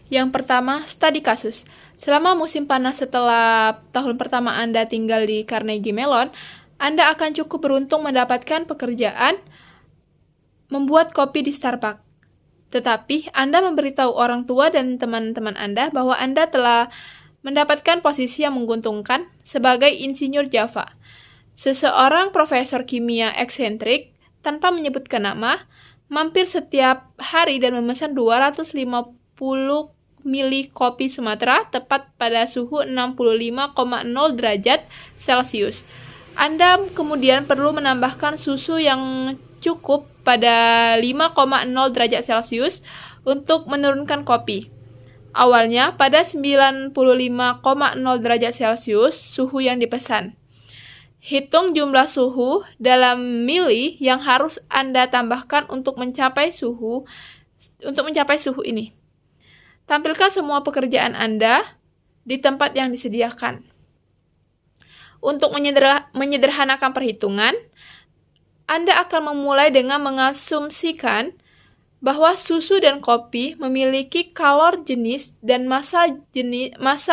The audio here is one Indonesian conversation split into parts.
Yang pertama, studi kasus. Selama musim panas setelah tahun pertama Anda tinggal di Carnegie Mellon, Anda akan cukup beruntung mendapatkan pekerjaan membuat kopi di Starbucks. Tetapi Anda memberitahu orang tua dan teman-teman Anda bahwa Anda telah mendapatkan posisi yang menguntungkan sebagai insinyur Java. Seseorang profesor kimia eksentrik, tanpa menyebutkan nama, mampir setiap hari dan memesan 250 mili kopi Sumatera tepat pada suhu 65,0 derajat Celcius. Anda kemudian perlu menambahkan susu yang cukup pada 5,0 derajat Celcius untuk menurunkan kopi. Awalnya pada 95,0 derajat Celcius suhu yang dipesan. Hitung jumlah suhu dalam mili yang harus Anda tambahkan untuk mencapai suhu ini. Tampilkan semua pekerjaan Anda di tempat yang disediakan. Untuk menyederhanakan perhitungan, Anda akan memulai dengan mengasumsikan bahwa susu dan kopi memiliki kalor jenis dan massa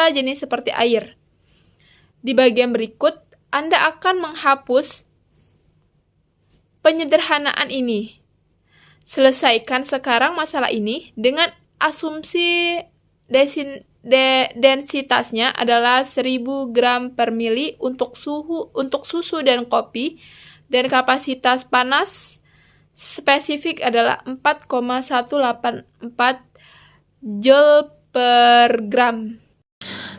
jenis seperti air. Di bagian berikut, Anda akan menghapus penyederhanaan ini. Selesaikan sekarang masalah ini dengan asumsi densitasnya adalah 1000 gram per mili untuk susu dan kopi, dan kapasitas panas spesifik adalah 4,184 Joule per gram.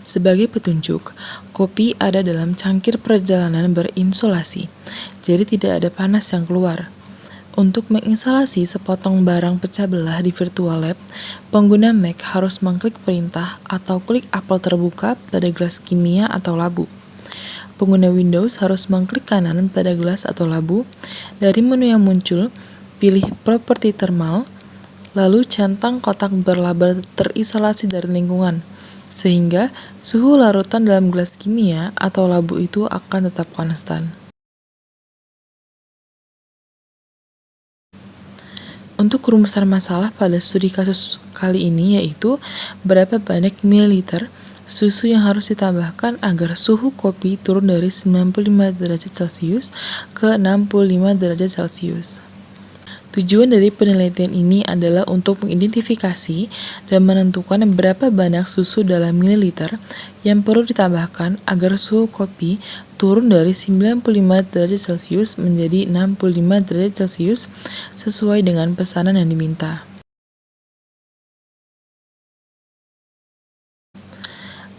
Sebagai petunjuk, kopi ada dalam cangkir perjalanan berinsulasi, jadi tidak ada panas yang keluar. Untuk menginstalasi sepotong barang pecah belah di virtual lab, pengguna Mac harus mengklik perintah atau klik apel terbuka pada gelas kimia atau labu. Pengguna Windows harus mengklik kanan pada gelas atau labu. Dari menu yang muncul, pilih properti thermal, lalu centang kotak berlabel terisolasi dari lingkungan, sehingga suhu larutan dalam gelas kimia atau labu itu akan tetap konstan. Untuk rumusan masalah pada studi kasus kali ini yaitu berapa banyak mililiter susu yang harus ditambahkan agar suhu kopi turun dari 95 derajat Celcius ke 65 derajat Celcius. Tujuan dari penelitian ini adalah untuk mengidentifikasi dan menentukan berapa banyak susu dalam mililiter yang perlu ditambahkan agar suhu kopi turun dari 95 derajat Celcius menjadi 65 derajat Celcius sesuai dengan pesanan yang diminta.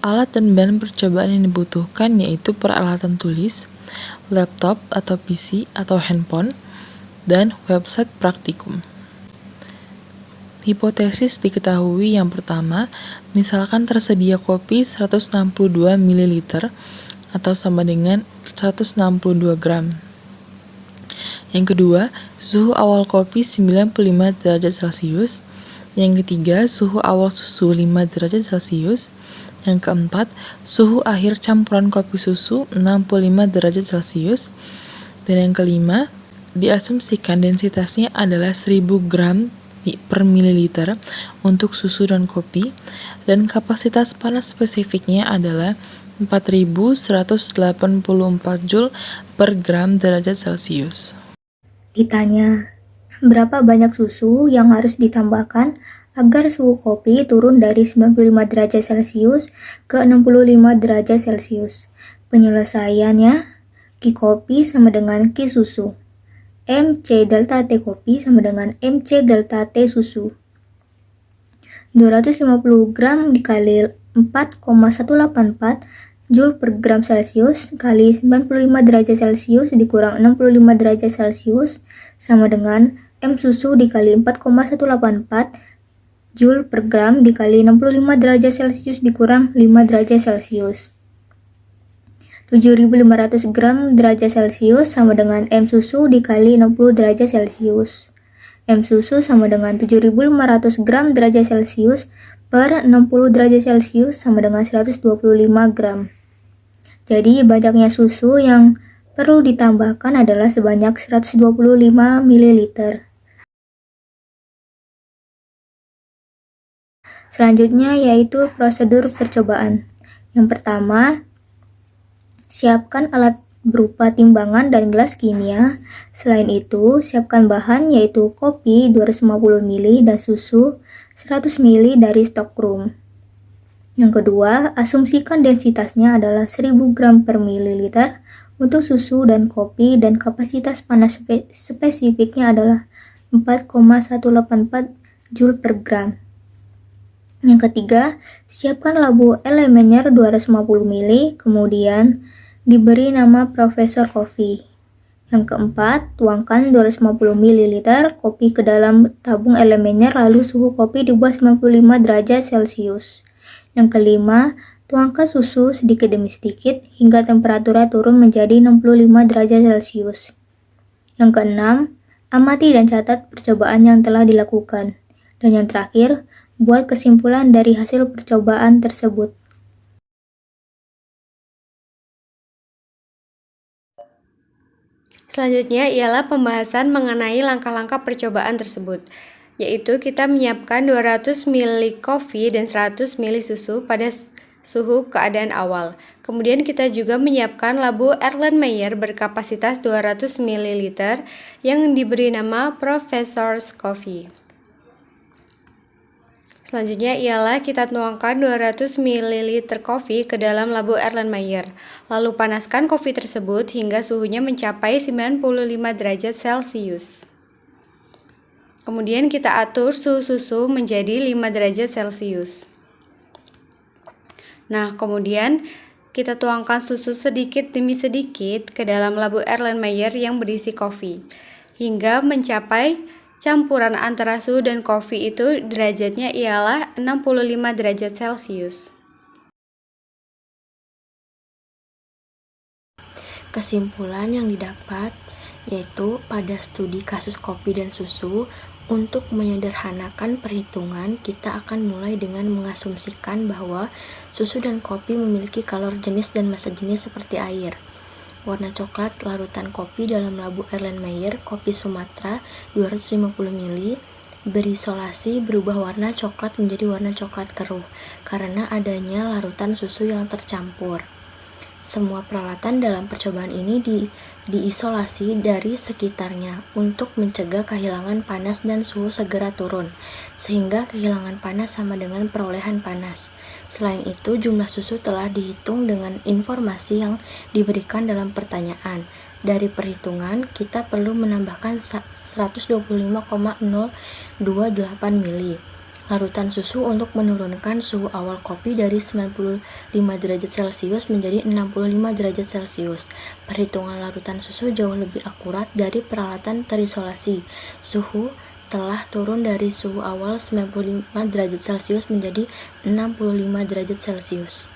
Alat dan bahan percobaan yang dibutuhkan yaitu peralatan tulis, laptop atau PC atau handphone, dan website praktikum. Hipotesis diketahui yang pertama, misalkan tersedia kopi 162 ml atau sama dengan 162 gram. Yang kedua, suhu awal kopi 95 derajat Celcius. Yang ketiga, suhu awal susu 5 derajat Celcius. Yang keempat, suhu akhir campuran kopi susu 65 derajat Celcius. Dan yang kelima, diasumsikan densitasnya adalah 1000 gram per mililiter untuk susu dan kopi, dan kapasitas panas spesifiknya adalah 4184 Joule per gram derajat Celcius. Ditanya, berapa banyak susu yang harus ditambahkan agar suhu kopi turun dari 95 derajat Celcius ke 65 derajat Celcius? Penyelesaiannya, Q kopi sama dengan Q susu. MC delta T kopi sama dengan MC delta T susu. 250 gram dikali 4,184 Joule per gram Celcius kali 95 derajat Celcius dikurang 65 derajat Celcius sama dengan M susu dikali 4,184 Joule per gram dikali 65 derajat Celcius dikurang 5 derajat Celcius. 7.500 gram derajat Celcius sama dengan M susu dikali 60 derajat Celcius. M susu sama dengan 7.500 gram derajat Celcius per 60 derajat Celcius sama dengan 125 gram. Jadi banyaknya susu yang perlu ditambahkan adalah sebanyak 125 ml. Selanjutnya yaitu prosedur percobaan. Yang pertama, siapkan alat berupa timbangan dan gelas kimia. Selain itu, siapkan bahan yaitu kopi 250 ml dan susu 100 ml dari stok room. Yang kedua, asumsikan densitasnya adalah 1000 gram per mililiter untuk susu dan kopi dan kapasitas panas spesifiknya adalah 4,184 Joule per gram. Yang ketiga, siapkan labu Elemenyer 250 ml, kemudian diberi nama Profesor Coffee. Yang keempat, tuangkan 250 ml kopi ke dalam tabung Elemenyer lalu suhu kopi di bawah 95 derajat Celcius. Yang kelima, tuangkan susu sedikit demi sedikit hingga temperaturnya turun menjadi 65 derajat Celcius. Yang keenam, amati dan catat percobaan yang telah dilakukan. Dan yang terakhir, buat kesimpulan dari hasil percobaan tersebut. Selanjutnya ialah pembahasan mengenai langkah-langkah percobaan tersebut, yaitu kita menyiapkan 200 ml kopi dan 100 ml susu pada suhu keadaan awal. Kemudian kita juga menyiapkan labu Erlenmeyer berkapasitas 200 ml yang diberi nama Professor's Coffee. Selanjutnya ialah kita tuangkan 200 ml kopi ke dalam labu Erlenmeyer. Lalu panaskan kopi tersebut hingga suhunya mencapai 95 derajat Celcius. Kemudian kita atur suhu susu menjadi 5 derajat Celcius. Nah, kemudian kita tuangkan susu sedikit demi sedikit ke dalam labu Erlenmeyer yang berisi kopi hingga mencapai campuran antara susu dan kopi itu derajatnya ialah 65 derajat Celcius. Kesimpulan yang didapat yaitu pada studi kasus kopi dan susu, untuk menyederhanakan perhitungan, kita akan mulai dengan mengasumsikan bahwa susu dan kopi memiliki kalor jenis dan massa jenis seperti air. Warna coklat larutan kopi dalam labu Erlenmeyer kopi Sumatera 250 ml berisolasi berubah warna coklat menjadi warna coklat keruh karena adanya larutan susu yang tercampur. Semua peralatan dalam percobaan ini diisolasi dari sekitarnya untuk mencegah kehilangan panas dan suhu segera turun, sehingga kehilangan panas sama dengan perolehan panas. Selain itu, jumlah susu telah dihitung dengan informasi yang diberikan dalam pertanyaan. Dari perhitungan, kita perlu menambahkan 125,028 ml larutan susu untuk menurunkan suhu awal kopi dari 95 derajat Celcius menjadi 65 derajat Celcius. Perhitungan larutan susu jauh lebih akurat dari peralatan terisolasi. Suhu telah turun dari suhu awal 95 derajat Celcius menjadi 65 derajat Celcius.